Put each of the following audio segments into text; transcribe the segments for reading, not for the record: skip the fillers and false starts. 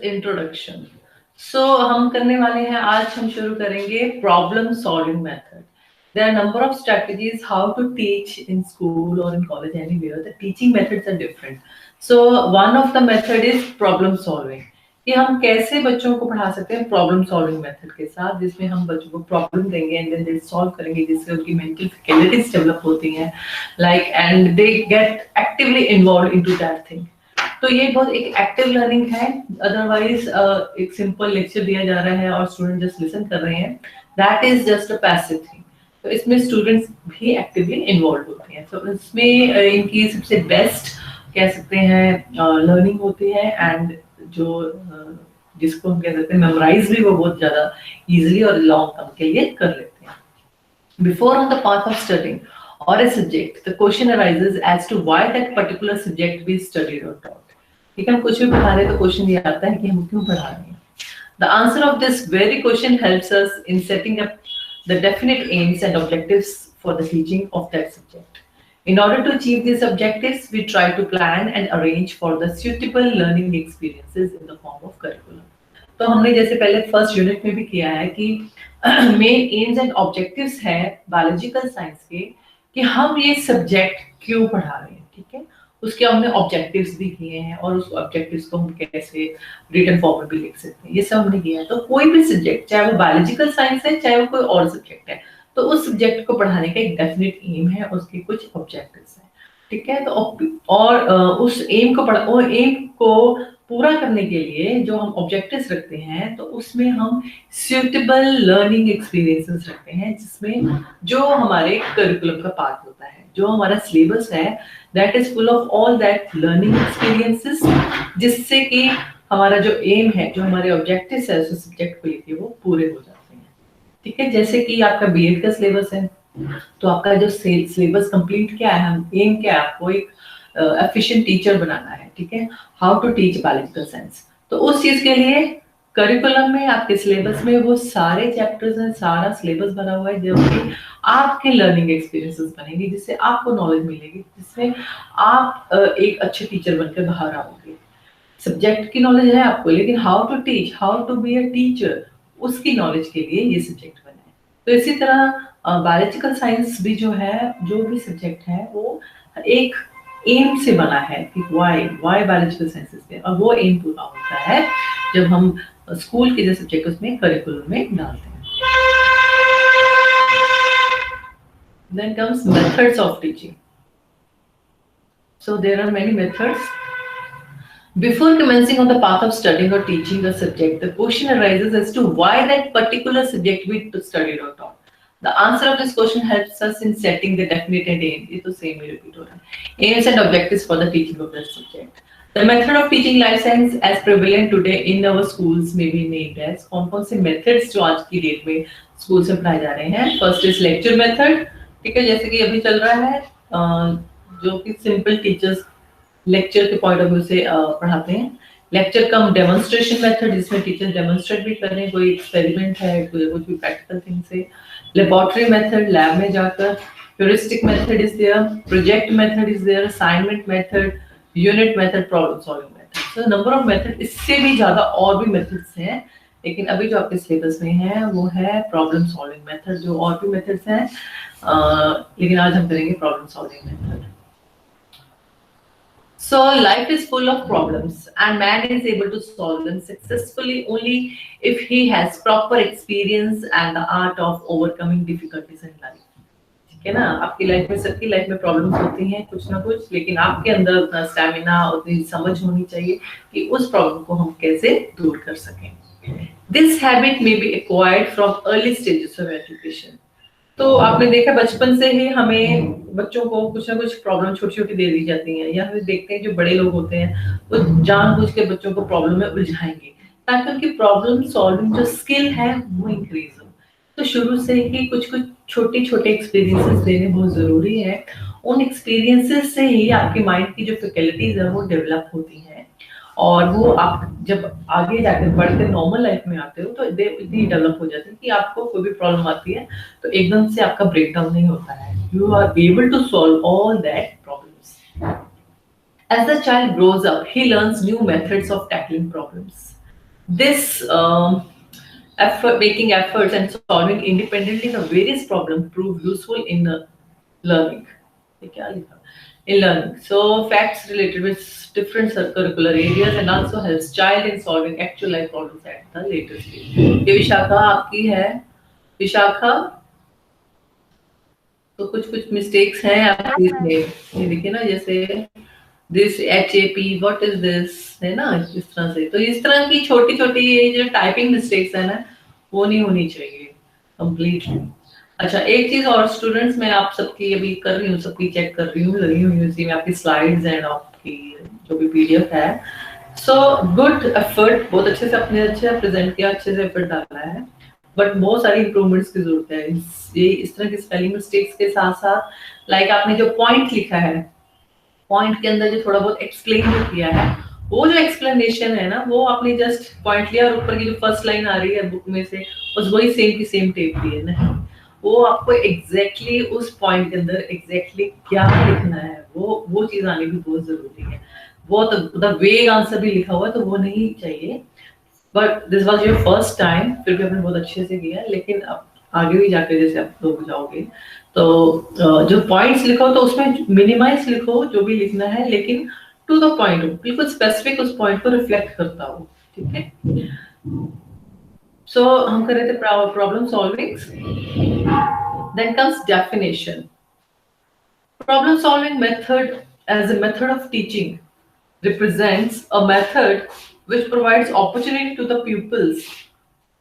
Introduction. हम करने वाले हैं, आज हम शुरू करेंगे problem solving method. There are number of strategies how to teach in school or in college anywhere. The teaching methods are different. So one of the method is problem solving. कि हम कैसे बच्चों को पढ़ा सकते हैं प्रॉब्लम सॉल्विंग मेथड के साथ, जिसमें हम बच्चों को प्रॉब्लम देंगे एंड देन दे सॉल्व करेंगे, जिससे उनकी मेंटल फैकल्टीज डेवलप होती हैं, like and they get actively involve into that thing. तो ये बहुत एक एक्टिव लर्निंग है। अदरवाइज एक सिंपल लेक्चर दिया जा रहा है और स्टूडेंट जस्ट लिसन कर रहे हैं, that is just a passive thing. तो इसमें स्टूडेंट्स भी एक्टिवली इन्वॉल्व होते हैं। तो इसमें इनकी सबसे बेस्ट कह सकते हैं लर्निंग होती है, एंड जो जिसको हम कह सकते हैं मेमोराइज भी वो बहुत ज्यादा इजीली और लॉन्ग टर्म के लिए कर लेते हैं। Before on the path of studying or a subject, the question arises as to why that particular subject be studied or taught. ठीक है, हम कुछ भी पढ़ा रहे हैं तो क्वेश्चन ये आता है कि हम क्यों पढ़ा रहे हैं। The answer of this very question helps us in setting up the definite aims and objectives for the teaching of that subject. In order to achieve these objectives, we try to plan and arrange for the suitable learning experiences in the form of curriculum. तो हमने जैसे पहले first unit में भी किया है कि main aims and objectives है बायोलॉजिकल साइंस के कि हम ये सब्जेक्ट क्यों पढ़ा रहे हैं। ठीक है, उसके हमने ऑब्जेक्टिव्स भी किए हैं और उस ऑब्जेक्टिव्स को हम कैसे रिटन फॉर्म में भी लिख सकते हैं, ये सब हमने किया है। तो कोई भी सब्जेक्ट, चाहे वो बायोलॉजिकल साइंस है चाहे वो कोई और सब्जेक्ट है, तो उस सब्जेक्ट को पढ़ाने का एक डेफिनेट एम है, उसके कुछ ऑब्जेक्टिव्स हैं। ठीक है, तो उस एम को पूरा करने के लिए जो हम ऑब्जेक्टिव्स रखते हैं, तो उसमें हम सुटेबल लर्निंग एक्सपीरियंसेस रखते हैं, जिसमें जो हमारे करिकुलम का पार्ट होता है, जो हमारा सिलेबस है, that is full of all that learning experiences, जिससे कि हमारा जो एम है, जो हमारे ऑब्जेक्टिव्स है उस सब्जेक्ट को लेके वो पूरे हो जाते हैं। ठीक है, जैसे कि आपका बीएड का सिलेबस है, तो आपका जो सिलेबस कंप्लीट क्या है, एम क्या है, आपको एक एफिशिएंट टीचर बनाना है। ठीक है, how to teach biological science, तो उस चीज के लिए करिकुलम में आपके सिलेबस में वो सारे चैप्टर्स हैं, सारा सिलेबस भरा हुआ है, जो कि आपके लर्निंग एक्सपीरियंसेस बनेंगे, जिससे आपको नॉलेज मिलेगी, जिससे आप एक अच्छे टीचर बनकर बाहर आओगे। सब्जेक्ट की नॉलेज है आपको, लेकिन how to teach, how to be a teacher, उसकी नॉलेज के लिए ये सब्जेक्ट बने हैं। तो इसी तरह बायोलॉजिकल साइंस भी जो है, जो भी सब्जेक्ट है, वो एक एम से बना है कि वाई बायोलॉजिकल साइंसेस है, और वो एम पूरा होता है जब हम स्कूल के जो सब्जेक्ट उसमें करिकुलम में डालते हैं। Then comes methods of teaching. So there are many methods. Before commencing on the path of studying or teaching a subject, the question arises as to why that particular subject we studied or taught. The answer of this question helps us in setting the definite aim. ये तो same ही repeat हो रहा है. Aims and objectives for the teaching of that subject. The method of teaching life science as prevalent today in our schools may be named as, कौन-कौन से methods जो आज की डेट में स्कूल से पढ़ाए जा रहे हैं। First is lecture method. ठीक है, जैसे कि अभी चल रहा है, जो कि सिंपल टीचर्स लेक्चर के पॉइंट ऑफ व्यू से पढ़ाते हैं। लेक्चर कम डेमोन्स्ट्रेशन मेथड, जिसमें टीचर डेमोन्स्ट्रेट भी कर रहे हैं, कोई एक्सपेरिमेंट है, कोई कुछ भी प्रैक्टिकल थिंग से। लेबोरेटरी मेथड, लैब में जाकर। Heuristic method is there, project method is there, assignment method, unit method, problem solving method. So number of method, इससे भी ज्यादा और भी मेथड्स हैं, लेकिन अभी जो आपके सिलेबस में है वो है प्रॉब्लम सॉल्विंग मेथड। जो और भी मेथड्स हैं, लेकिन आज हम करेंगे problem solving method. So life is full of problems and man is able to solve them successfully only if he has proper experience and the art of overcoming difficulties in life. ठीक है ना, आपकी life में, सबकी life में problems होती हैं कुछ ना कुछ, लेकिन आपके अंदर उतना स्टैमिना, उतनी समझ होनी चाहिए कि उस प्रॉब्लम को हम कैसे दूर कर सकें। This habit may be acquired from early stages of education. तो आपने देखा बचपन से ही हमें बच्चों को कुछ ना कुछ प्रॉब्लम छोटी छोटी दे दी जाती हैं, या फिर देखते हैं जो बड़े लोग होते हैं वो जानबूझ के बच्चों को प्रॉब्लम में उलझाएंगे ताकि उनकी प्रॉब्लम सॉल्विंग जो स्किल है वो इंक्रीज हो। तो शुरू से ही कुछ कुछ छोटे छोटे एक्सपीरियंसेस देने बहुत जरूरी है। उन एक्सपीरियंसेस से ही आपके माइंड की जो फैकल्टीज है वो डेवलप होती हैं, और वो आप जब आगे जाकर बढ़कर नॉर्मल लाइफ में आते हो तो इतनी डेवलप हो जाती है कि आपको कोई भी प्रॉब्लम आती है तो एकदम से आपका ब्रेकडाउन नहीं होता है। You are able to solve all that problems. As the child grows up, he learns new methods of tackling problems. this making efforts and solving independently the various problems prove useful in learning. ये क्या लिखा? In learning. So facts related with different curricular areas and also helps child in solving actual life problems at the later stage. ये विशाखा आपकी है. विशाखा, तो कुछ कुछ mistakes हैं आपकी इसमें. ये देखिए ना, जैसे this HAP what is this, है ना, इस तरह से. तो इस तरह की छोटी छोटी जो टाइपिंग मिस्टेक्स है ना, वो नहीं होनी चाहिए कंप्लीटली. अच्छा, एक चीज और स्टूडेंट्स, मैं आप सबकी अभी कर रही हूँ, सबकी चेक कर रही हूँ, लगी हुई इसी में आपकी स्लाइड्स एंड आपकी जो भी PDF है. सो गुड एफर्ट, बहुत अच्छे से अपने अच्छे प्रेजेंट किया, अच्छे से एफर्ट डाला है, बट बहुत सारी इंप्रूवमेंट्स की जरूरत है. ये इस तरह की स्पेलिंग मिस्टेक्स के साथ साथ लाइक आपने जो पॉइंट लिखा है, पॉइंट के अंदर जो थोड़ा बहुत एक्सप्लेन किया है, वो जो एक्सप्लेनेशन है ना, वो आपने जस्ट पॉइंट लिया और ऊपर की जो फर्स्ट लाइन आ रही है बुक में से, बस वही सेम की सेम टेप दी है ना. वो आपको एग्जैक्टली उस पॉइंट के अंदर एग्जैक्टली क्या लिखना है, वो चीज आनी भी बहुत जरूरी है. वो तो वेग आंसर भी लिखा हुआ है, तो वो नहीं चाहिए. But this was your first time, फिर भी आपने बहुत अच्छे से किया. लेकिन अब आगे भी जाकर जैसे आप लोग जाओगे, तो जो पॉइंट्स लिखो तो उसमें मिनिमाइज लिखो जो भी लिखना है, लेकिन टू द पॉइंट हो, बिल्कुल स्पेसिफिक उस पॉइंट को रिफ्लेक्ट करता हो. ठीक है. सो हम कर रहे थे problem solving. Then comes definition. Problem solving method as a method of teaching represents a method which provides opportunity to the pupils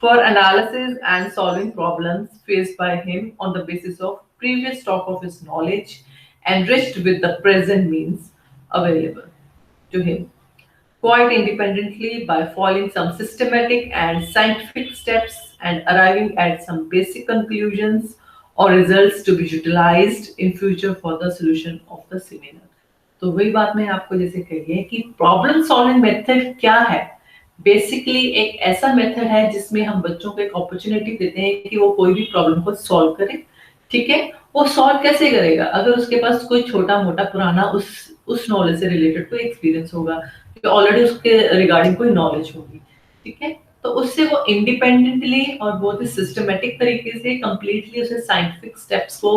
for analysis and solving problems faced by him on the basis of previous stock of his knowledge enriched with the present means available to him, quite independently by following some systematic and scientific steps and arriving at some basic conclusions or results to be utilized in future for the solution of the similar. तो वही बात मैं आपको जैसे कही है कि problem solving method क्या है. बेसिकली एक ऐसा मेथड है जिसमें हम बच्चों को एक अपॉर्चुनिटी देते हैं कि वो कोई भी प्रॉब्लम को सॉल्व करे. ठीक है. वो सॉल्व कैसे करेगा? अगर उसके पास कोई छोटा मोटा पुराना उस नॉलेज से रिलेटेड कोई एक्सपीरियंस होगा, ऑलरेडी उसके रिगार्डिंग कोई नॉलेज होगी. ठीक है. तो उससे वो इंडिपेंडेंटली और बहुत ही सिस्टमेटिक तरीके से कंप्लीटली उसे साइंटिफिक स्टेप्स को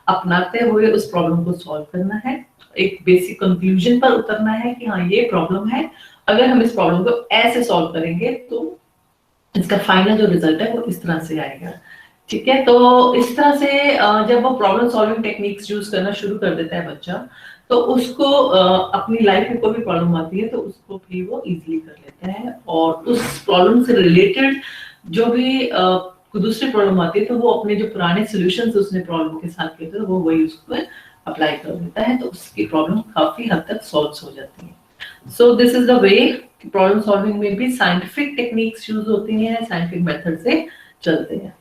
अपनाते हुए उस प्रॉब्लम को सॉल्व करना है. एक बेसिक कंक्लूजन पर उतरना है कि हाँ ये प्रॉब्लम है, अगर हम इस प्रॉब्लम को ऐसे सॉल्व करेंगे तो इसका फाइनल जो रिजल्ट है वो इस तरह से आएगा. ठीक है. तो इस तरह से जब वो प्रॉब्लम सॉल्विंग टेक्निक्स यूज करना शुरू कर देता है बच्चा, तो उसको अपनी लाइफ में कोई भी प्रॉब्लम आती है तो उसको भी वो इजीली कर लेता है, और उस प्रॉब्लम से रिलेटेड जो भी दूसरी प्रॉब्लम आती है तो वो अपने जो पुराने सॉल्यूशंस उसने प्रॉब्लम के साथ किए थे वो वही उसको अप्लाई कर देता है, तो उसकी प्रॉब्लम काफी हद तक सॉल्व हो जाती है. So this is the way. Problem solving में भी साइंटिफिक टेक्निक्स यूज होती हैं, साइंटिफिक मेथड से चलते हैं.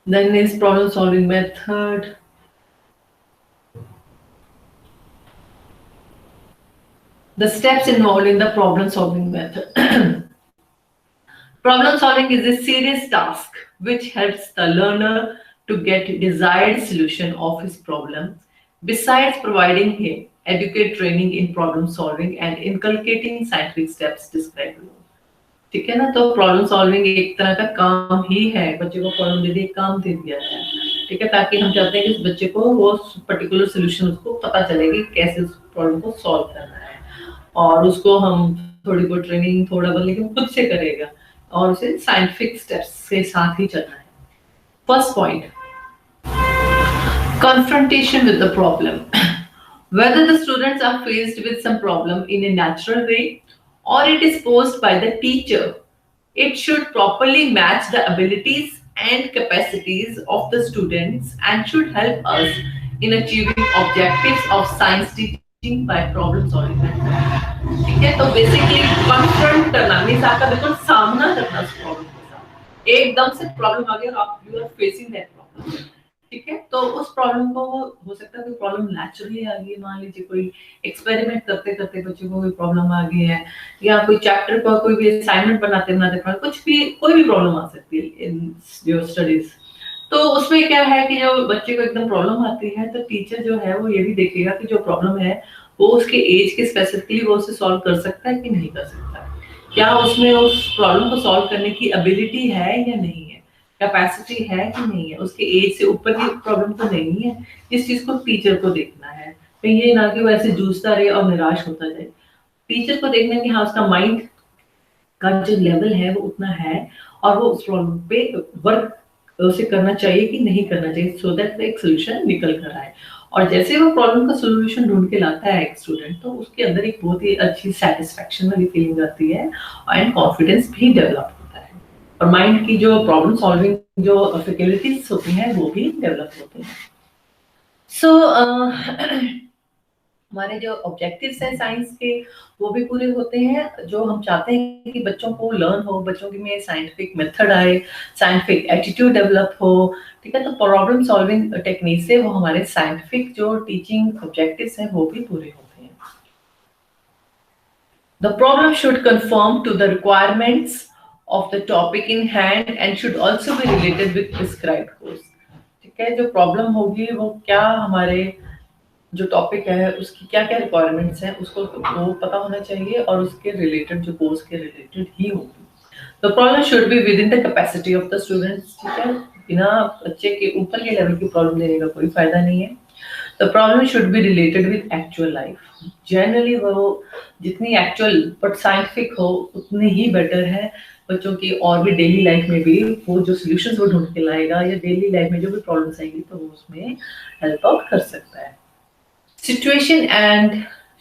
Then is problem solving method. The steps involved in the problem solving method. Problem solving is a serious task which helps the learner to get desired solution of his problem, besides providing him adequate training in problem solving and inculcating scientific steps described below. ठीक है ना. तो problem solving एक तरह का काम ही है. बच्चे को प्रॉब्लम दे दिया, काम दे दिया है. ठीक है. ताकि हम चाहते हैं कि इस बच्चे को वो पर्टिकुलर सोल्यूशन उसको पता चलेगी कैसे उस प्रॉब्लम को सॉल्व करना है, और उसको हम थोड़ी बहुत ट्रेनिंग थोड़ा बहुत लेकिन खुद से करेगा, और उसे साइंटिफिक स्टेप्स के साथ ही चलना है. First point, confrontation with the problem. Whether the students are faced with some problem in a natural way or it is posed by the teacher, it should properly match the abilities and capacities of the students and should help us in achieving objectives of science teaching by problem solving method. ठीक है. तो basically confront करना means आपका बिल्कुल सामना करना उस problem के साथ. एकदम से प्रॉब्लम आ गई और आप you are facing that problem. ठीक है. तो उस प्रॉब्लम को हो सकता है कोई प्रॉब्लम नेचुरली आ गई, मान लीजिए कोई एक्सपेरिमेंट करते करते बच्चों को कोई प्रॉब्लम आ गई है, या कोई चैप्टर का कोई भी असाइनमेंट बनाते बनाते कुछ भी कोई भी प्रॉब्लम आ सकती है इन योर स्टडीज. तो उसमें क्या है कि जो बच्चे को एकदम प्रॉब्लम आती है तो टीचर जो है वो ये भी देखेगा कि जो प्रॉब्लम है वो उसके एज के स्पेसिफिकली वो उसे सॉल्व कर सकता है कि नहीं कर सकता. क्या उसमें उस प्रॉब्लम को सॉल्व करने की एबिलिटी है या नहीं है, कैपेसिटी है कि नहीं है, उसके एज से ऊपर की प्रॉब्लम तो नहीं है। इस चीज को टीचर को देखना है, तो ये ना कि वो ऐसे जूझता रहे और निराश होता जाए। टीचर को देखना है कि हाँ उसका माइंड का जो लेवल है वो उतना है, और वो उस प्रॉब्लम पे वर्क उसे करना चाहिए कि नहीं करना चाहिए, सो दैट एक सोल्यूशन निकल कर आए। और जैसे वो प्रॉब्लम का सोल्यूशन ढूंढ के लाता है एक स्टूडेंट, तो उसके अंदर एक बहुत ही अच्छी सेटिस्फैक्शन वाली फीलिंग आती है, एंड कॉन्फिडेंस भी डेवलप होता है, और माइंड की जो प्रॉब्लम सॉल्विंग जो फैकल्टीज होती हैं वो भी डेवलप होती हैं। सो हमारे जो ऑब्जेक्टिव्स हैं साइंस के वो भी पूरे होते हैं, जो हम चाहते हैं कि बच्चों को लर्न हो, बच्चों के में साइंटिफिक मेथड आए, साइंटिफिक एटीट्यूड डेवलप हो, ठीक है। तो प्रॉब्लम सॉल्विंग टेक्निक से वो हमारे साइंटिफिक जो टीचिंग ऑब्जेक्टिव्स हैं वो भी पूरे होते हैं। The problem should conform to the requirements of the topic in hand and should also be related with prescribed course। ठीक है, जो प्रॉब्लम होगी वो क्या हमारे जो टॉपिक है उसकी क्या क्या रिक्वायरमेंट्स हैं उसको वो पता होना चाहिए, और उसके रिलेटेड जो कोर्स के रिलेटेड ही होगी। The problem should be with in the capacity of the students. ठीक है, बिना बच्चे के ऊपर के लेवल की प्रॉब्लम देने का कोई फायदा नहीं है। The problem should be related with actual life. Generally वो जितनी एक्चुअल बट साइंटिफिक हो उतनी ही बेटर है बच्चों की, और भी डेली लाइफ में भी वो जो सोल्यूशंस वो ढूंढ के लाएगा, या डेली लाइफ में जो भी प्रॉब्लम्स आएंगी तो वो उसमें हेल्प आउट कर सकता है। Situation and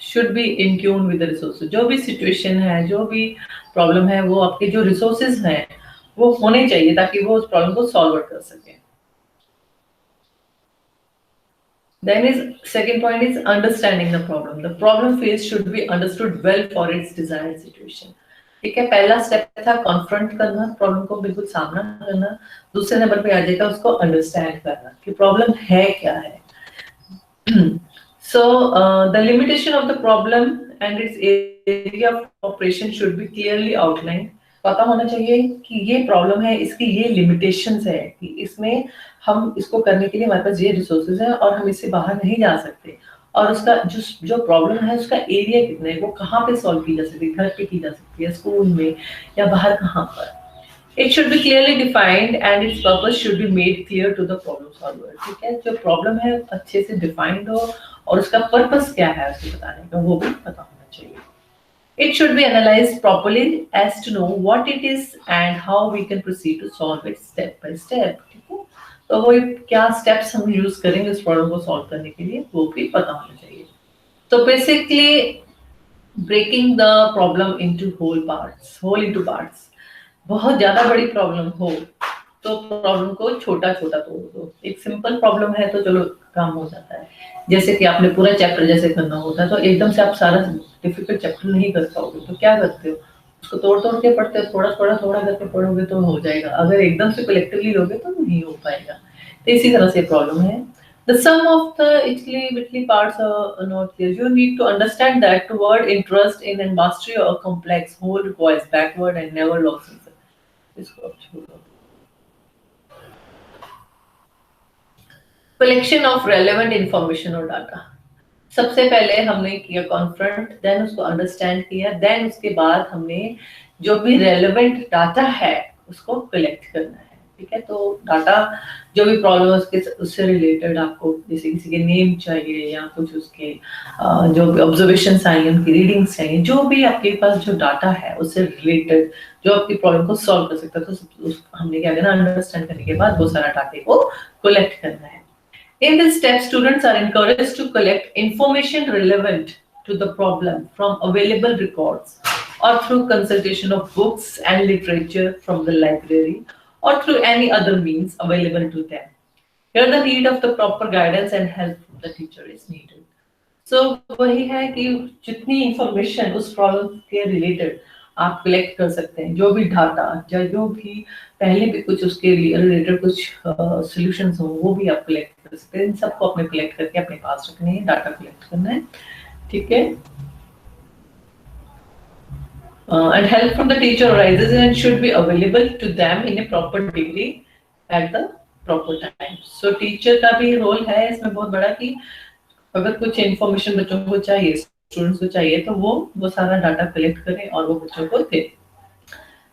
should be in tune with the resources. जो भी सिचुएशन है, जो भी प्रॉब्लम है, वो आपके जो रिसोर्सेज हैं वो होने चाहिए ताकि वो उस प्रॉब्लम को सॉल्व कर सके। Then is second point is understanding the problem. The problem phase should be understood well for its desired situation। ठीक है, पहला स्टेप था कॉन्फ्रंट करना, प्रॉब्लम को बिल्कुल सामना करना। दूसरे नंबर पे आ जाएगा उसको अंडरस्टैंड करना कि प्रॉब्लम है क्या है। So the limitation of the problem and its area of operation should be clearly outlined। पता होना चाहिए कि ये प्रॉब्लम है, इसकी ये लिमिटेशंस है, कि इसमें हम इसको करने के लिए हमारे पास ये रिसोर्सेज हैं और हम इससे बाहर नहीं जा सकते, और उसका जो प्रॉब्लम है उसका एरिया कितना है, वो कहाँ पे सॉल्व की जा सकती है, घर पे की जा सकती है, स्कूल में, या बाहर कहाँ पर। It should be clearly defined and its purpose should be made clear to the problem solver। ठीक है, जो प्रॉब्लम है अच्छे से डिफाइंड हो और उसका पर्पस क्या है उसे बताने का वो भी पता होना चाहिए। It should be analyzed properly as to know what it is and how we can proceed to solve it step by step। ठीक है, तो वो क्या steps हम यूज करेंगे उस प्रॉब्लम को सॉल्व करने के लिए वो भी पता होना चाहिए। तो basically breaking the problem into whole into parts. बहुत ज्यादा बड़ी प्रॉब्लम हो तो प्रॉब्लम को छोटा छोटा तोड़ दो। एक सिंपल प्रॉब्लम है तो चलो काम हो जाता है, जैसे कि आपने पूरा चैप्टर जैसे करना होता है तो एकदम से आप सारा डिफिकल्ट चैप्टर नहीं कर पाओगे, तो क्या करते हो उसको तोड़ तोड़ के पढ़ते हो, थोड़ा करके पढ़ोगे तो हो जाएगा। अगर एकदम से कलेक्टिवली लोगे तो नहीं हो पाएगा। तो इसी तरह से प्रॉब्लम है। The sum of the italy parts are not clear। You need to understand that toward interest in and mastery of a complex whole requires backward and never losing इसको छोड़ो। कलेक्शन ऑफ रेलेवेंट इंफॉर्मेशन और data. सबसे पहले हमने किया confront, then उसको understand किया, then उसके बाद हमने जो भी रेलेवेंट डाटा है उसको कलेक्ट करना है। ठीक है, तो डाटा जो भी प्रॉब्लम है उसके उससे रिलेटेड आपको जैसे किसी के नेम चाहिए या कुछ उसके जो भी ऑब्जर्वेशंस चाहिए, उनकी रीडिंग्स चाहिए, जो भी आपके पास जो डाटा है उससे रिलेटेड जो आपकी प्रॉब्लम को सॉल्व कर सकता है, तो हमने क्या करना, अंडरस्टैंड करने के बाद वो सारा डाटा को कलेक्ट करना है। In this step, students are encouraged to collect information relevant to the problem from available records or through consultation of books and literature from the library or through any other means available to them। Here the need of the proper guidance and help from the teacher is needed। So वही है कि जितनी information उस problem के related आप collect कर सकते हैं, जो भी डाटा या जो भी पहले भी कुछ उसके रिलेटेड कुछ सॉल्यूशंस हो वो भी आप कलेक्ट कर सकते हैं। इन सबको अपने कलेक्ट करके अपने पास रखने है, डाटा कलेक्ट करना है। ठीक है, and help from the teacher arises and should be available to them in a proper degree at the proper time। So teacher का भी रोल है इसमें बहुत बड़ा कि अगर कुछ इन्फॉर्मेशन बच्चों को चाहिए, स्टूडेंट्स को चाहिए, तो वो सारा डाटा कलेक्ट करें और वो बच्चों को दे।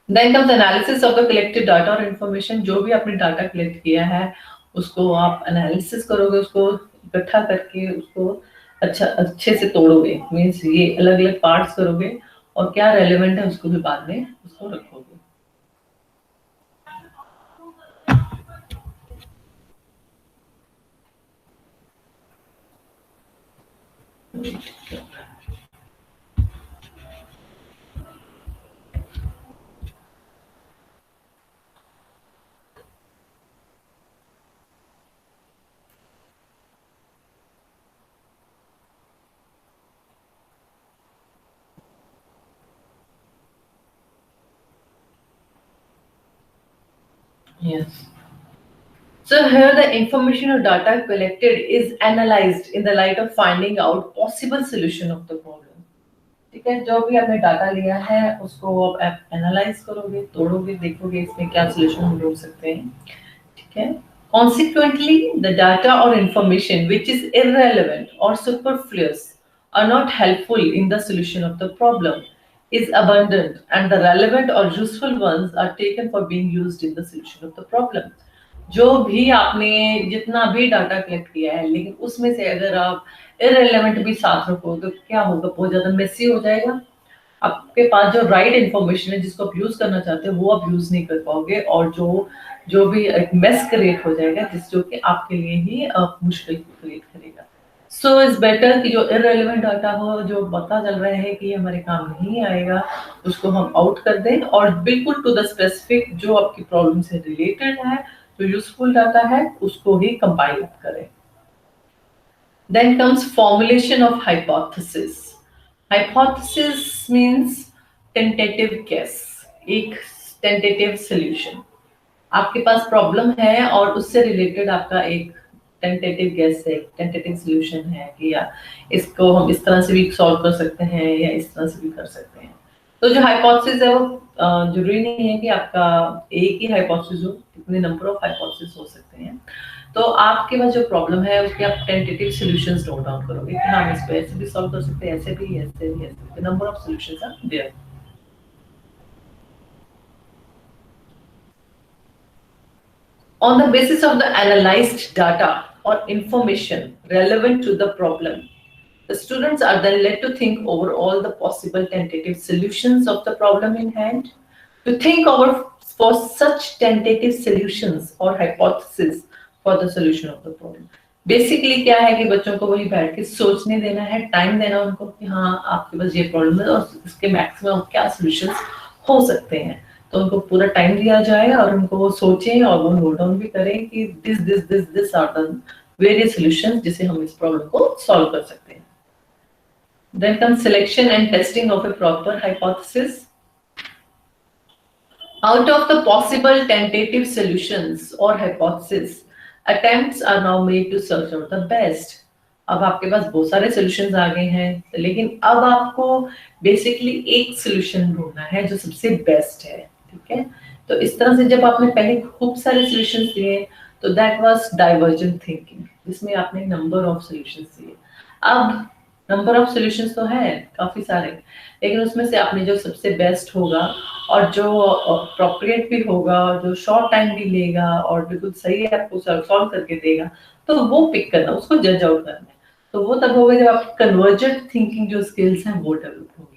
Then comes analysis of the collected data और इन्फॉर्मेशन। जो भी आपने डाटा कलेक्ट किया है उसको आप एनालिसिस करोगे, उसको इकट्ठा करके उसको अच्छे से तोड़ोगे, मीन्स ये अलग अलग पार्ट्स करोगे और क्या रेलेवेंट है उसको भी बाद में उसको रखोगे। Yes. So here the information or data collected is analyzed in the light of finding out possible solution of the problem. ठीक है, जो भी आपने डाटा लिया है उसको आप एनालाइज करोगे, तोड़ोगे, देखोगे इसमें क्या सोल्यूशन हम ढूंढ सकते हैं। ठीक है, consequently the data or information which is irrelevant or superfluous are not helpful in the solution of the problem is abundant and the relevant or useful ones are taken for being used in the solution of the problem. जो भी आपने जितना भी data collect किया है, लेकिन उसमें से अगर आप इररिलेवेंट भी साथ रखोगे तो क्या होगा, बहुत ज्यादा मेसी हो जाएगा। आपके पास जो राइट इन्फॉर्मेशन है जिसको आप यूज करना चाहते हो वो आप यूज नहीं कर पाओगे, और जो जो भी एक मेस क्रिएट हो जाएगा जिस जो कि आपके लिए ही मुश्किल क्रिएट करेगा। सो इज बेटर कि जो इररिलेवेंट डाटा हो, जो पता चल रहा है कि हमारे काम नहीं आएगा, उसको हम आउट कर दें और बिल्कुल टू द स्पेसिफिक जो आपकी प्रॉब्लम से रिलेटेड है, जो यूजफुल डाटा है उसको ही कंपाइल करें। Then comes formulation of hypothesis. Hypothesis means tentative guess, एक tentative solution. आपके पास प्रॉब्लम है और उससे रिलेटेड आपका एक टेंटेटिव गेस है, टेंटेटिव सॉल्यूशन है कि या इसको हम इस तरह से भी सॉल्व कर सकते हैं या इस तरह से भी कर सकते हैं। तो जो हाइपोथेसिस है वो जरूरी नहीं है कि आपका एक ही हाइपोथेसिस हो, कितने नंबर ऑफ हाइपोथेसिस हो सकते हैं। तो आपके पास जो प्रॉब्लम है उसके आप टेंटेटिव सॉल्यूशंस नोट डाउन करोगे कि हाँ इसको ऐसे भी सॉल्व कर सकते हैं, ऐसे भी, ऐसे भी, ऐसे। Number of solutions are there. On the basis of the analyzed data or information relevant to the problem, the students are then led to think over all the possible tentative solutions of the problem in hand, to think over for such tentative solutions or hypotheses for the solution of the problem. Basically क्या है कि बच्चों को वही बैठ के सोचने देना है, टाइम देना उनको कि हाँ आपके पास ये प्रॉब्लम है और इसके मैक्सिमम क्या सॉल्यूशंस हो सकते हैं। तो उनको पूरा टाइम दिया जाए और उनको वो सोचें और वो नोट डाउन भी करें कि this are the various solutions जिसे हम इस प्रॉब्लम को सॉल्व कर सकते हैं। Then comes selection and testing of a proper hypothesis. Out of the possible tentative solutions or hypotheses, attempts are now made to search out the best. अब आपके पास बहुत सारे सॉल्यूशंस आ गए हैं, लेकिन अब आपको बेसिकली एक सॉल्यूशन ढूंढना है जो सबसे बेस्ट है। ठीक है, तो इस तरह से जब आपने पहले खूब सारे सॉल्यूशंस दिए तो दैट वाज डाइवर्जेंट थिंकिंग, जिसमें आपने नंबर ऑफ सॉल्यूशंस दिए। अब नंबर ऑफ सॉल्यूशंस तो है काफी सारे, लेकिन उसमें से आपने जो सबसे बेस्ट होगा और जो अप्रोप्रिएट भी होगा, जो शॉर्ट टाइम भी लेगा और बिल्कुल सही आपको सॉल्व करके देगा, तो वो पिक करना, उसको जज आउट करना है। तो वो तब होगा जब आपकी कन्वर्जेंट थिंकिंग जो स्किल्स हैं वो डेवलप होगी।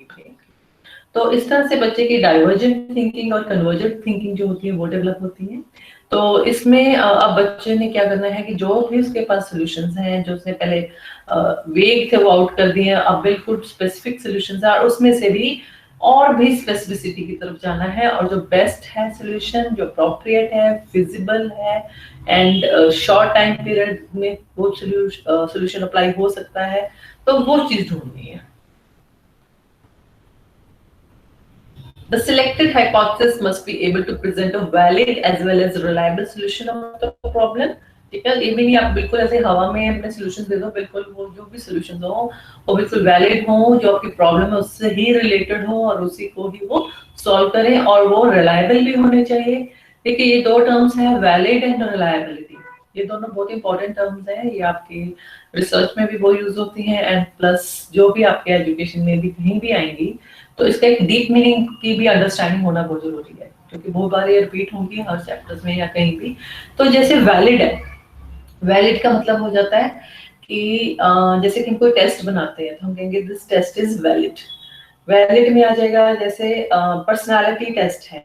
तो इस तरह से बच्चे की डाइवर्जेंट थिंकिंग और कन्वर्जेंट थिंकिंग जो होती है वो डेवलप होती है। तो इसमें अब बच्चे ने क्या करना है कि जो भी उसके पास सॉल्यूशंस हैं, जो उसने पहले वेग थे वो आउट कर दिए, अब बिल्कुल स्पेसिफिक सॉल्यूशंस है और उसमें से भी और भी स्पेसिफिसिटी की तरफ जाना है, और जो बेस्ट है सॉल्यूशन, जो अप्रोप्रिएट है, फिजिबल है एंड शॉर्ट टाइम पीरियड में वो सॉल्यूशन अप्लाई हो सकता है, तो वो चीज ढूंढनी है। The selected hypothesis must be able to present a valid as well as reliable solution of the problem. ठीक है, ये भी नहीं आप बिल्कुल ऐसे हवा में अपने सॉल्यूशन दे दो, बिल्कुल वो जो भी सॉल्यूशन हो वो बिल्कुल वैलिड हो, जो आपकी प्रॉब्लम है उससे ही रिलेटेड हो और उसी को ही वो सॉल्व करें, और वो रिलायबल भी होने चाहिए। देखिए ये दो टर्म्स हैं, वैलिड एंड रिलायबिलिटी। ये दोनों बहुत इंपॉर्टेंट टर्म्स हैं, ये आपके रिसर्च में भी वो यूज होती हैं एंड प्लस जो भी आपके एजुकेशन में भी कहीं भी आएंगी, तो इसका एक डीप मीनिंग की भी अंडरस्टैंडिंग होना बहुत जरूरी है, क्योंकि बहुत बार ये रिपीट होंगी हर चैप्टर्स में या कहीं भी। तो जैसे वैलिड है, वैलिड का मतलब हो जाता है कि जैसे कि हम कोई टेस्ट बनाते हैं तो हम कहेंगे this test is valid. Valid में आ जाएगा जैसे पर्सनालिटी टेस्ट है,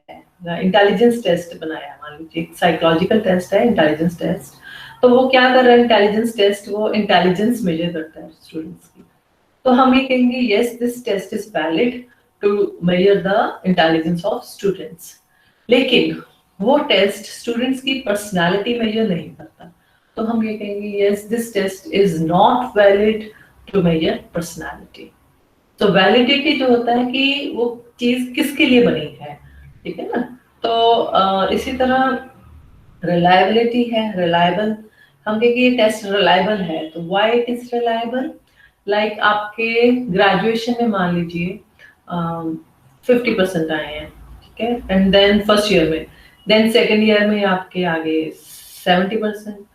इंटेलिजेंस टेस्ट बनाया, मान लीजिए साइकोलॉजिकल टेस्ट है, इंटेलिजेंस टेस्ट, तो वो क्या कर रहा है इंटेलिजेंस टेस्ट, वो इंटेलिजेंस मेजर करता है स्टूडेंट्स की। तो हम ये कहेंगे yes this test is valid to measure the intelligence of students. लेकिन वो टेस्ट स्टूडेंट्स की पर्सनालिटी मेजर नहीं करता, तो हम ये कहेंगे yes this test is not valid to measure personality. तो वैलिडिटी जो होता है कि वो चीज किसके लिए बनी है, ठीक है ना। तो इसी तरह रिलायबिलिटी है, रिलायबल, हम कहेंगे ये टेस्ट रिलायबल है, तो why it is reliable, like आपके ग्रेजुएशन में मान लीजिए 50% आए हैं, ठीक है, एंड देन फर्स्ट ईयर में, देन सेकेंड ईयर में आपके आगे 70%,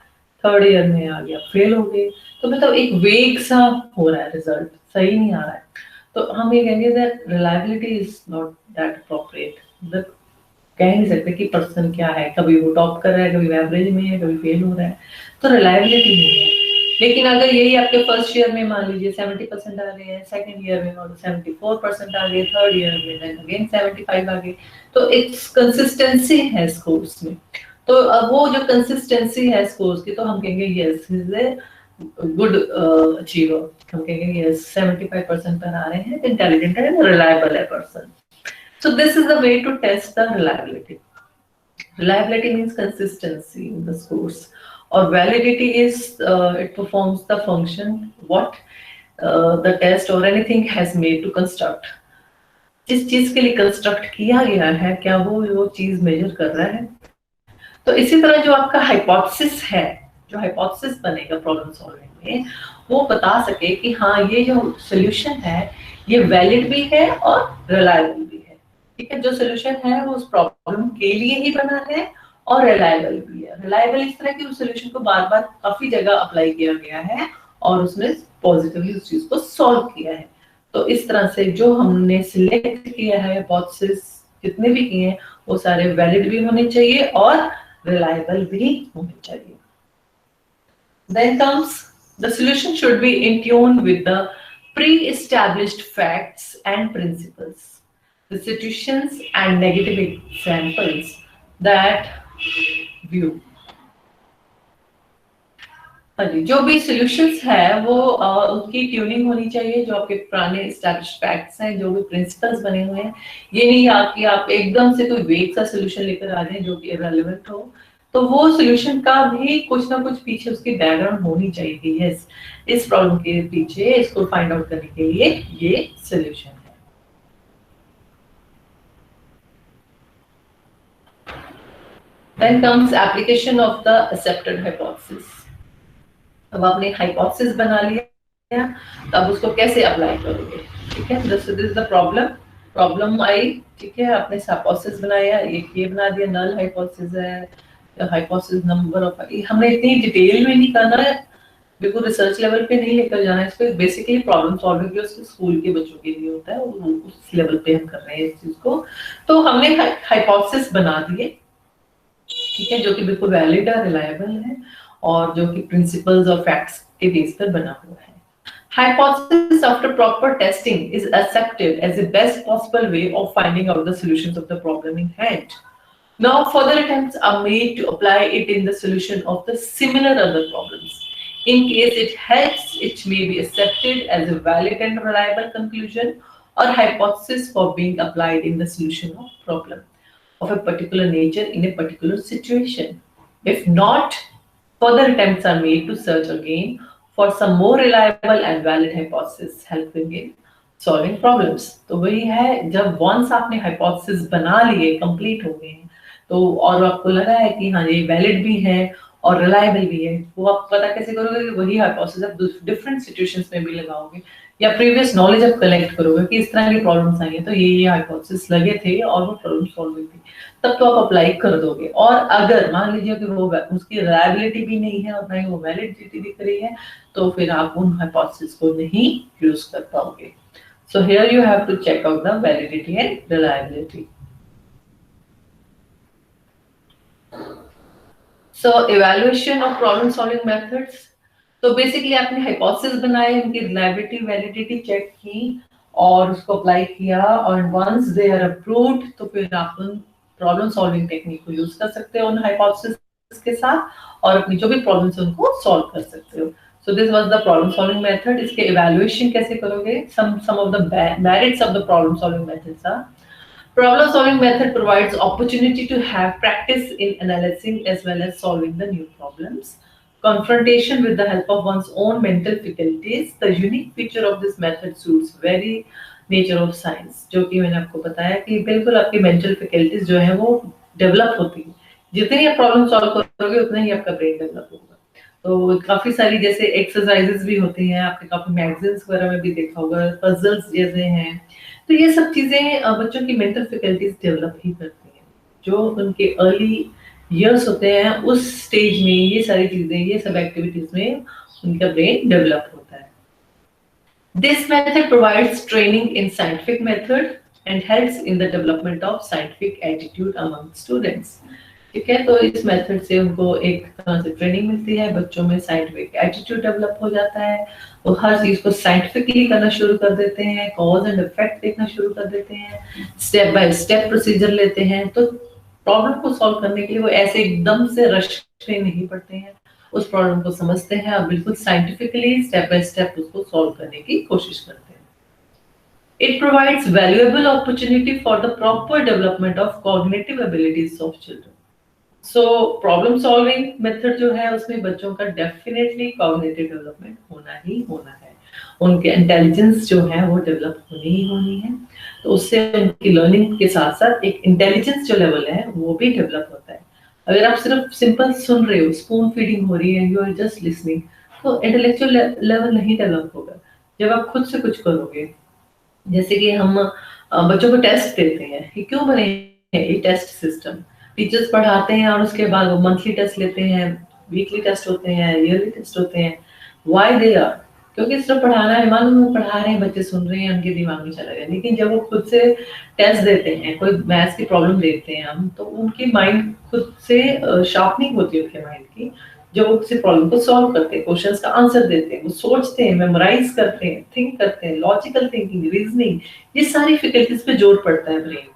थर्ड ईयर में आ गया फेल हो गए, तो मतलब एक वेग सा हो रहा है, रिजल्ट सही नहीं आ रहा है। तो हम ये कहेंगे that reliability is not that appropriate, मतलब कह नहीं सकते कि पर्सन क्या है, कभी वो टॉप कर रहा है, कभी एवरेज में है, कभी फेल हो रहा है, तो रिलायबिलिटी नहीं है। लेकिन अगर यही आपके फर्स्ट ईयर में मान लीजिए 70% आ गए हैं, सेकंड ईयर में और 74% आ गए, थर्ड ईयर में देन अगेन 75 आ गए, तो एक कंसिस्टेंसी है स्कोर्स में। तो अब वो जो कंसिस्टेंसी है स्कोर्स की, तो हम कहेंगे yes is a good achiever, हम कहेंगे यस 75% पर आ रहे हैं, इंटेलिजेंट है, रिलायबल है person. So this is the way to test the reliability. Reliability means consistency in the scores, or validity is it performs the function what the test or anything has made to construct. जिस चीज के लिए construct किया गया है, क्या वो चीज मेजर कर रहा है। तो इसी तरह जो आपका हाइपोथेसिस है, जो हाइपोथेसिस बनेगा प्रॉब्लम सॉल्विंग में, वो बता सके कि हाँ ये जो सोल्यूशन है ये वैलिड भी है और रिलायबल भी है, ठीक है। जो सोल्यूशन है वो उस प्रॉब्लम के लिए ही बना है और रिलायबल भी है। रिलायबल इस तरह की उस सोल्यूशन को बार बार काफी जगह अप्लाई किया गया है और उसने पॉजिटिवली उस चीज को सॉल्व किया है। तो इस तरह से जो हमने सिलेक्ट किया है हाइपोथेसिस जितने भी किए हैं वो सारे वैलिड भी होने चाहिए और reliable भी होनी चाहिए। Then comes the solution should be in tune with the pre-established facts and principles, the situations and negative examples that view. जो भी solutions है वो उनकी ट्यूनिंग होनी चाहिए, जो आपके पुराने established facts हैं, जो भी principles बने हुए हैं। ये नहीं कि आप एकदम से कोई वेग सा solution लेकर आ जाएं जो कि irrelevant हो, तो वो solution का भी कुछ ना कुछ पीछे उसकी बैकग्राउंड होनी चाहिए कि यस इस प्रॉब्लम के पीछे इसको फाइंड आउट करने के लिए ये solution है। Then comes application of the accepted hypothesis. अब आपने हाइपोथेसिस बना लिया, तब उसको कैसे अप्लाई करोगे, ठीक है। दिस इज द प्रॉब्लम आई, ठीक है, आपने हाइपोथेसिस बनाया, ये बना दिया, नल हाइपोथेसिस है, हाइपोथेसिस नंबर ऑफ, हमने इतनी डिटेल में नहीं करना है, बिल्कुल रिसर्च लेवल पे नहीं लेकर जाना है इसको। बेसिकली प्रॉब्लम सॉल्विंग जो स्कूल के बच्चों के लिए होता है उस लेवल पे हम कर रहे हैं इस चीज को। तो हमने हाइपोथेसिस बना दिए, ठीक है, जो कि बिल्कुल वैलिड है, रिलायबल है और जो कि प्रिंसिपल्स और फैक्ट्स के बेस पर बना हुआ है। Hypothesis after proper testing is accepted as the best possible way of finding out the solutions of the problem in hand. Now further attempts are made to apply it in the solution of the similar other problems. In case it helps, it may be accepted as a valid and reliable conclusion or hypothesis for being applied in the solution of problem of a particular nature in a particular situation. If not, further attempts are made to search again for some more reliable and valid hypothesis helping in solving problems. तो वही है, जब once आपने hypothesis बना लिए, complete हो गए हैं, तो और आपको लगा है कि हाँ ये valid भी है और reliable भी है, वो आप पता कैसे करोगे कि वही hypothesis आप different situations में भी लगाओगे, या प्रीवियस नॉलेज आप कलेक्ट करोगे कि इस तरह की प्रॉब्लम्स आई हैं तो ये हाइपोथेसिस लगे थे और वो प्रॉब्लम सॉल्व हुई थी, तब तो आप अप्लाई कर दोगे। और अगर मान लीजिए कि वो उसकी रिलायबिलिटी भी नहीं है और ना ही वो वैलिडिटी दिख रही है, तो फिर आप उन हाइपोथेसिस को नहीं यूज कर पाओगे। So here you have to check out the validity and reliability. So evaluation of problem solving methods, तो बेसिकली आपने हाइपोथेसिस बनाए, उनकी रिलायबिलिटी वैलिडिटी चेक की और उसको अप्लाई किया, और वंस दे आर अप्रूव्ड तो फिर आप उन प्रॉब्लम सॉल्विंग टेक्निक को यूज कर सकते हो उन हाइपोथेसिस के साथ और अपनी जो भी प्रॉब्लम्स है उनको सॉल्व कर सकते हो। So this was the problem solving method. इसके इवैल्यूएशन कैसे करोगे? Some of the merits of the problem solving methods are: problem solving method provides opportunity to have practice in analyzing as well as solving the new problems. Confrontation with the help of one's own mental faculties. The unique feature of this method suits very nature of science. जो कि मैंने आपको बताया कि बिल्कुल आपकी mental faculties जो है वो develop होती है। जितनी आप problem solve करोगे उतना ही आपका brain develop होगा। तो काफी सारी जैसे एक्सरसाइजेस भी होती हैं, आपने काफी मैगजीन्स वगैरह में भी देखा होगा, पजल्स जैसे हैं। तो ये सब चीजें बच्चों की मेंटल फैकल्टीज डेवलप ही करती हैं। जो उनके अर्ली ईयर्स होते हैं उस स्टेज में ये सारी चीजें, ये सब एक्टिविटीज में उनका ब्रेन डेवलप होता है। This method provides training in scientific method and helps in the development of scientific attitude among students. ठीक है, तो इस मेथड से उनको एक तरह से ट्रेनिंग मिलती है, बच्चों में साइंटिफिक एटीट्यूड डेवलप हो जाता है, वो हर चीज को साइंटिफिकली करना शुरू कर देते हैं, कॉज एंड इफेक्ट देखना शुरू कर देते हैं, स्टेप बाय स्टेप प्रोसीजर लेते हैं। तो प्रॉब्लम को सॉल्व करने के लिए वो ऐसे एकदम से रश में नहीं पड़ते हैं, उस प्रॉब्लम को समझते हैं और बिल्कुल साइंटिफिकली स्टेप बाय स्टेप उसको सॉल्व करने की कोशिश करते हैं। It provides valuable opportunity for the proper development of cognitive abilities of children. So problem solving method जो है उसमें बच्चों का डेफिनेटली कॉग्निटिव डेवलपमेंट होना ही होना है, उनके इंटेलिजेंस जो है वो डेवलप होनी ही होनी है। तो उससे उनकी लर्निंग के साथ साथ एक इंटेलिजेंस जो लेवल है वो भी डेवलप होता है। अगर आप सिर्फ सिंपल सुन रहे हो, स्पून फीडिंग हो रही है, यू आर जस्ट लिसनिंग, तो इंटेलेक्चुअल लेवल नहीं डेवलप होगा। जब आप खुद से कुछ करोगे, जैसे कि हम बच्चों को टेस्ट देते हैं, ये क्यों बने हैं ये टेस्ट सिस्टम? टीचर्स पढ़ाते हैं और उसके बाद वो मंथली टेस्ट लेते हैं, वीकली टेस्ट होते हैं, ईयरली टेस्ट होते हैं। Why they are? क्योंकि सिर्फ पढ़ाना है, मालूम वो पढ़ा रहे हैं, बच्चे सुन रहे हैं, उनके दिमाग में चला गया। लेकिन जब वो खुद से टेस्ट देते हैं, कोई मैथ्स की प्रॉब्लम देते हैं हम, तो उनकी माइंड खुद से शार्पनिंग होती है उनके माइंड की। जब वो किसी प्रॉब्लम को सॉल्व करते हैं, क्वेश्चंस का आंसर देते हैं, वो सोचते हैं, मेमोराइज करते हैं, थिंक करते हैं, लॉजिकल थिंकिंग, रीजनिंग, ये सारी फैकल्टीज पे जोर पड़ता है ब्रेन की।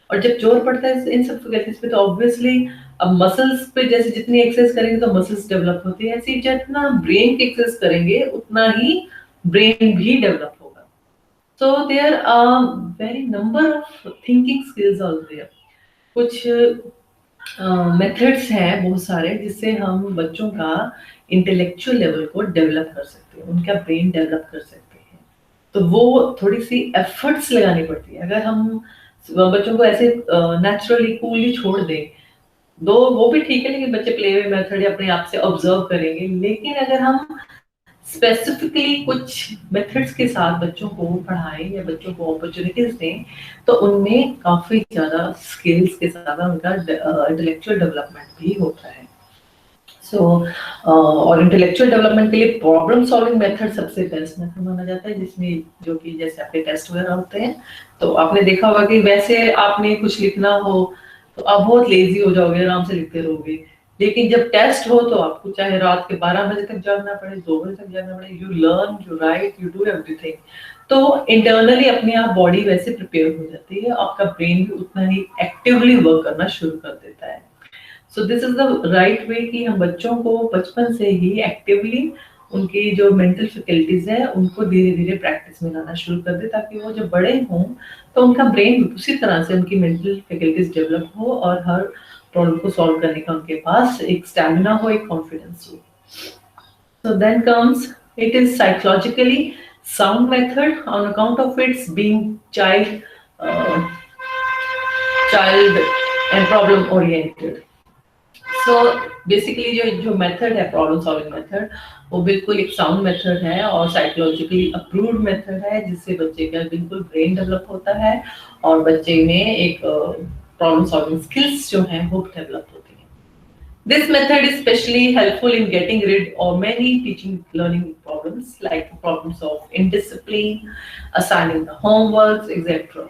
और जब जोर पड़ता है इन सब फैकल्टीज पे, तो ऑब्वियसली अब मसल्स पे जैसे जितनी एक्सरसाइज करेंगे तो मसल्स डेवलप होती है, ऐसे जितना ब्रेन की एक्सरसाइज करेंगे उतना ही ब्रेन भी डेवलप होगा। So there are very number of thinking skills also there. कुछ मेथड्स हैं बहुत सारे जिससे हम बच्चों का इंटेलेक्चुअल लेवल को डेवलप कर सकते हैं, उनका ब्रेन डेवलप कर सकते हैं। तो वो थोड़ी सी एफर्ट्स लगानी पड़ती है। अगर हम बच्चों को ऐसे नेचुरली कूली छोड़ दें, दो वो भी ठीक है, लेकिन बच्चे प्ले वे मेथड अपने आप से ऑब्जर्व करेंगे। लेकिन अगर हम स्पेसिफिकली कुछ मेथड्स के साथ बच्चों को पढ़ाएं या बच्चों को अपॉर्चुनिटीज दें, तो उनमें काफी ज्यादा स्किल्स के साथ उनका इंटेलेक्चुअल डेवलपमेंट भी होता है। और इंटेलेक्चुअल डेवलपमेंट के लिए प्रॉब्लम सॉल्विंग मेथड सबसे बेस्ट मेथड माना जाता है, जिसमें जो कि जैसे आपके टेस्ट वगैरह होते हैं, तो आपने देखा होगा कि वैसे आपने कुछ लिखना हो तो आप बहुत लेजी हो जाओगे, आराम से लिखते रहोगे। लेकिन जब टेस्ट हो तो आपको चाहे रात के 12 बजे तक जागना पड़े, 2 बजे तक जागना पड़े, you learn, you right, you do everything. तो इंटरनली अपने आप बॉडी वैसे प्रिपेयर हो जाती है, आपका ब्रेन भी उतना ही एक्टिवली वर्क करना शुरू कर देता है। So this is the right way कि हम बच्चों को बचपन से ही एक्टिवली उनकी जो मेंटल फैकल्टीज है उनको धीरे धीरे प्रैक्टिस में लाना शुरू कर दे, ताकि वो जब बड़े हों तो उनका ब्रेन उसी तरह से उनकी मेंटल फैकल्टीज डेवलप हो और हर प्रॉब्लम को सॉल्व करने का उनके पास एक स्टैमिना हो, एक कॉन्फिडेंस हो। So then comes, it is psychologically sound method on account of its being child and problem oriented. So basically जो मेथड है प्रॉब्लम सॉल्विंग मेथड, वो बिल्कुल एक साउंड मेथड है और साइकोलॉजिकली अप्रूव्ड मेथड है, जिससे बच्चे का बिल्कुल ब्रेन डेवलप होता है और बच्चे में एक प्रॉब्लम सॉल्विंग स्किल्स जो हैं वो डेवलप होती हैं। This method is especially helpful in getting rid of many teaching learning problems like problems of indiscipline, assigning the homeworks, etc.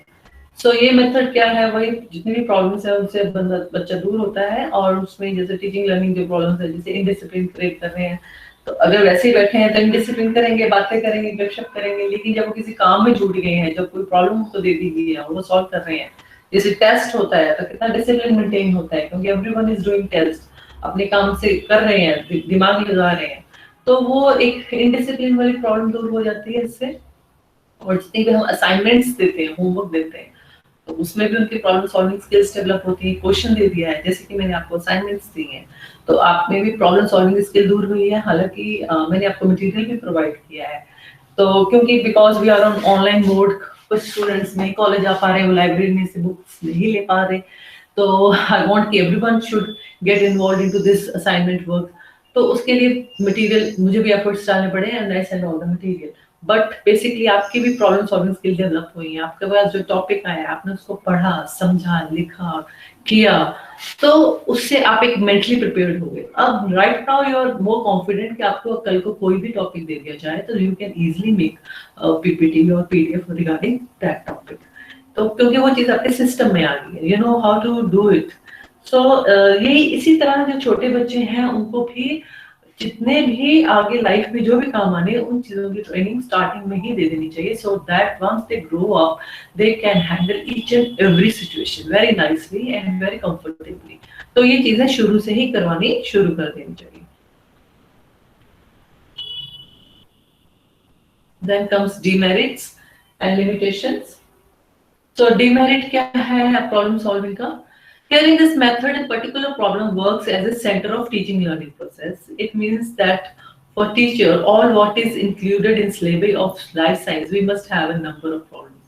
So ये मेथड क्या है, वही जितनी भी प्रॉब्लम्स है उनसे बच्चा दूर होता है और उसमें जैसे टीचिंग लर्निंग जो प्रॉब्लम्स है, जैसे इनडिसिप्लिन क्रिएट कर रहे हैं, तो अगर वैसे ही बैठे हैं तो इनडिसिप्लिन करेंगे, बातें करेंगे, गपशप करेंगे, लेकिन जब वो किसी काम में जुट गए हैं, जब कोई प्रॉब्लम तो दे दी गई है वो सॉल्व कर रहे हैं, जैसे टेस्ट होता है तो कितना डिसिप्लिन मेंटेन होता है, क्योंकि एवरीवन इज डूइंग टेस्ट, अपने काम से कर रहे हैं, दिमाग लगा रहे हैं, तो वो एक इनडिसिप्लिन वाली प्रॉब्लम दूर हो जाती है इससे। और जितनी भी हम असाइनमेंट्स देते हैं, होमवर्क देते हैं, तो उसमें भी उनकी प्रॉब्लम सॉल्विंग स्किल्स डेवलप होती है। क्वेश्चन दे दिया है, जैसे कि मैंने आपको असाइनमेंट्स दी हैं, तो आप में भी प्रॉब्लम सॉल्विंग स्किल दूर हुई है, हालांकि मैंने आपको मटेरियल भी प्रोवाइड किया है। तो क्योंकि because we are on online mode, कुछ स्टूडेंट्स नहीं कॉलेज आ पा रहे, वो लाइब्रेरी में से बुक्स नहीं ले पा रहे, तो आई वांट कि everyone should get involve into this assignment work. तो उसके लिए मटेरियल मुझे भी एफर्ट्स डालने पड़े and I send all the material, but basically आपकी भी प्रॉब्लम सॉल्विंग स्किल डेवलप हुई है, आपके पास जो टॉपिक आया आपने उसको पढ़ा, समझा, लिखा, किया, तो उससे आप एक मेंटली प्रिपेयर्ड हो गए। अब right now you are more confident कि आपको कल को कोई भी टॉपिक दे दिया जाए तो you can easily make PPT और पीडीएफ रिगार्डिंग दैट टॉपिक, तो क्योंकि वो चीज आपके सिस्टम में आ गई है, you know how to do it. So यही इसी तरह जो छोटे बच्चे हैं उनको भी जितने भी आगे लाइफ में जो भी काम आने, उन चीजों की ट्रेनिंग स्टार्टिंग में ही दे देनी चाहिए, so that once they grow up they can handle each and every situation very nicely and very comfortably. तो ये चीजें शुरू से ही करवानी शुरू कर देनी चाहिए। Then comes demerits and limitations. So demerit क्या है प्रॉब्लम सॉल्विंग का? Here in this method, a particular problem works as a center of teaching learning process. It means that for teacher, all what is included in syllabus of life science, we must have a number of problems.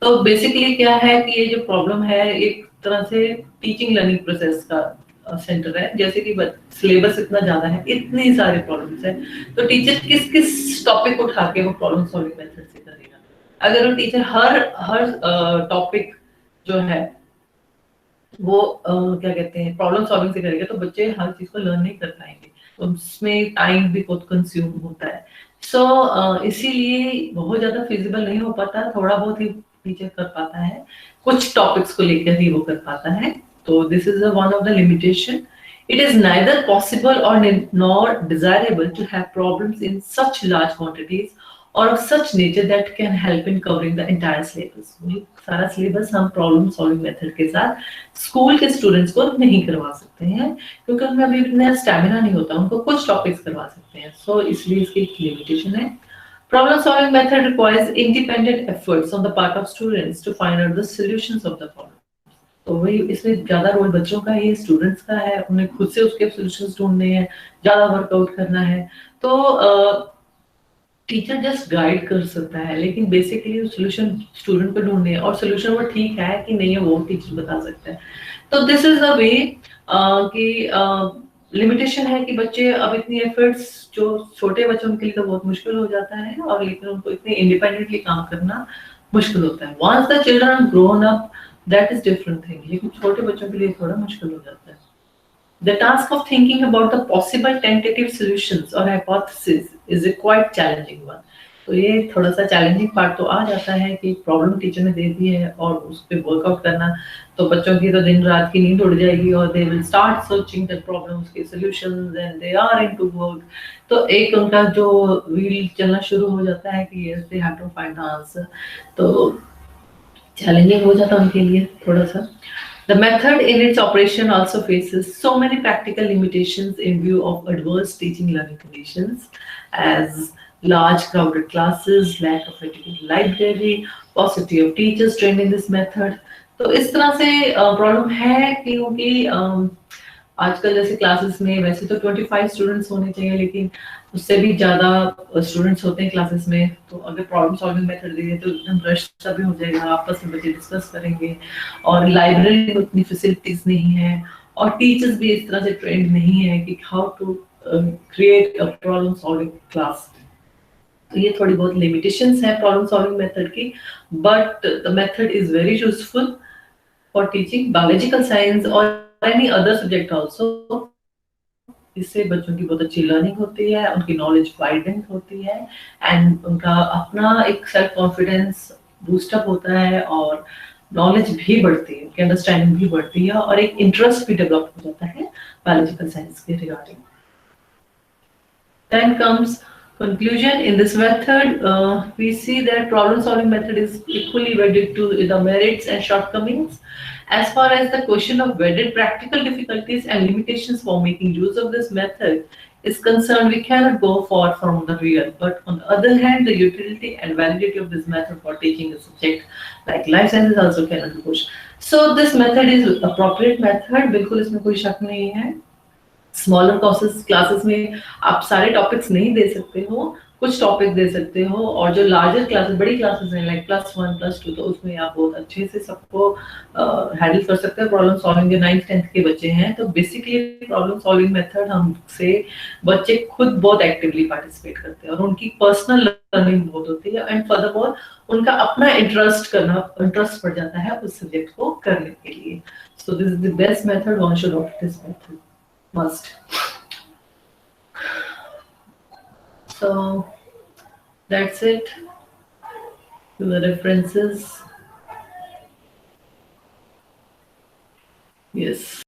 तो basically क्या है कि ये जो problem है एक तरह से टीचिंग लर्निंग प्रोसेस का सेंटर है, जैसे कि सिलेबस इतना ज्यादा है, इतनी सारी प्रॉब्लम्स है, तो टीचर किस किस टॉपिक उठा के वो प्रॉब्लम सॉल्विंग मेथड से करेगा। अगर वो टीचर हर टॉपिक जो है वो क्या कहते हैं प्रॉब्लम सॉल्विंग से करेगा, तो बच्चे हर चीज को लर्न नहीं कर पाएंगे, तो उसमें टाइम भी बहुत कंज्यूम होता है। सो इसीलिए बहुत ज्यादा फिजिबल नहीं हो पाता, थोड़ा बहुत ही टीचर कर पाता है, कुछ टॉपिक्स को लेकर ही वो कर पाता है, तो this is one of the limitation. It is neither possible or nor desirable to have problems in such large quantities or of such nature that can help in covering the entire syllabus. सारा syllabus हम problem solving method के साथ school के students को नहीं करवा सकते हैं, क्योंकि उनमें अभी इतना स्टैमिना नहीं होता, उनको कुछ टॉपिक्स करवा सकते हैं, सो इसलिए इसकी एक लिमिटेशन है। Problem solving method requires independent efforts on the part of students to find out the solutions of the problem. तो वही इसमें ज्यादा रोल बच्चों का है, स्टूडेंट्स का है, उन्हें खुद से उसके सॉल्यूशंस ढूंढने हैं, ज्यादा वर्कआउट करना है, तो टीचर जस्ट गाइड कर सकता है, लेकिन बेसिकली सॉल्यूशन स्टूडेंट को ढूंढने हैं, और सॉल्यूशन वो ठीक है कि नहीं है वो टीचर बता सकता है। तो दिस इज द वे कि लिमिटेशन है कि बच्चे अब इतनी एफर्ट्स, जो छोटे बच्चों के लिए तो बहुत मुश्किल हो जाता है, और लेकिन उनको इतने इंडिपेंडेंटली काम करना मुश्किल होता है। Once the children grown up that is different thing, लेकिन छोटे बच्चों के लिए थोड़ा मुश्किल हो जाता है। The task of thinking about the possible tentative solutions or hypothesis is a quite challenging one. तो ये थोड़ा सा चैलेंजिंग पार्ट तो आ जाता है कि प्रॉब्लम टीचर ने दे दी है और उस पे वर्कआउट करना, तो बच्चों की तो दिन रात की नींद उड़ जाएगी और they will start searching the problems के solutions and they are into work. तो एक उनका जो व्हील चलना शुरू हो जाता है कि yes they have to find the answer, तो चैलेंजिंग हो जाता है उनके लिए थोड़ा सा। The method in its operation also faces so many practical limitations in view of adverse teaching learning conditions as large crowded classes, lack of adequate library, paucity of teachers trained in this method. तो इस तरह से problem है क्योंकि आजकल जैसे classes में वैसे तो 25 स्टूडेंट्स होने चाहिए, लेकिन उससे भी ज्यादा स्टूडेंट्स होते हैं क्लासेस में, तो अगर प्रॉब्लम सॉल्विंग मेथड दे तो एकदम रश भी हो जाएगा, आपस में बच्चे डिस्कस करेंगे, और लाइब्रेरी में उतनी फैसिलिटीज नहीं है, और टीचर्स भी इस तरह से ट्रेंड नहीं है कि how to create a problem solving class. तो ये थोड़ी बहुत लिमिटेशंस है प्रॉब्लम सॉल्विंग मेथड की, but the method is very useful for teaching biological science और एनी अदर सब्जेक्ट आल्सो। इससे बच्चों की बहुत अच्छी लर्निंग होती है, उनकी नॉलेज वाइडेंड होती है, एंड उनका अपना एक सेल्फ कॉन्फिडेंस बूस्टअप होता है, और नॉलेज भी बढ़ती है, उनकी अंडरस्टैंडिंग भी बढ़ती है, और एक इंटरेस्ट भी डेवलप हो जाता है बायोलॉजिकल साइंस के regarding. Then comes conclusion. In this method, we see that problem-solving method is equally wedded to the merits and shortcomings. As far as the question of wedded practical difficulties and limitations for making use of this method is concerned, we cannot go far from the real. But on the other hand, the utility and validity of this method for teaching a subject like life sciences also cannot be pushed. So this method is appropriate method. बिल्कुल इसमें कोई शक नहीं है। Smaller classes में आप सारे topics नहीं दे सकते हो, कुछ टॉपिक दे सकते हो, और जो लार्जर क्लासेस, बड़ी क्लासेस हैं लाइक +1 +2, तो उसमें आप बहुत अच्छे से सबको हैंडल कर सकते हो। प्रॉब्लम सॉल्विंग जो 9th 10th के बच्चे हैं, तो बेसिकली प्रॉब्लम सॉल्विंग मेथड हमसे बच्चे खुद बहुत एक्टिवली पार्टिसिपेट करते हैं, और उनकी पर्सनल लर्निंग बहुत होती है, एंड फर्दरमोर उनका अपना इंटरेस्ट बढ़ जाता है उस सब्जेक्ट को करने के लिए। So this is the best method, one should opt this method must. So that's it. To the references. Yes.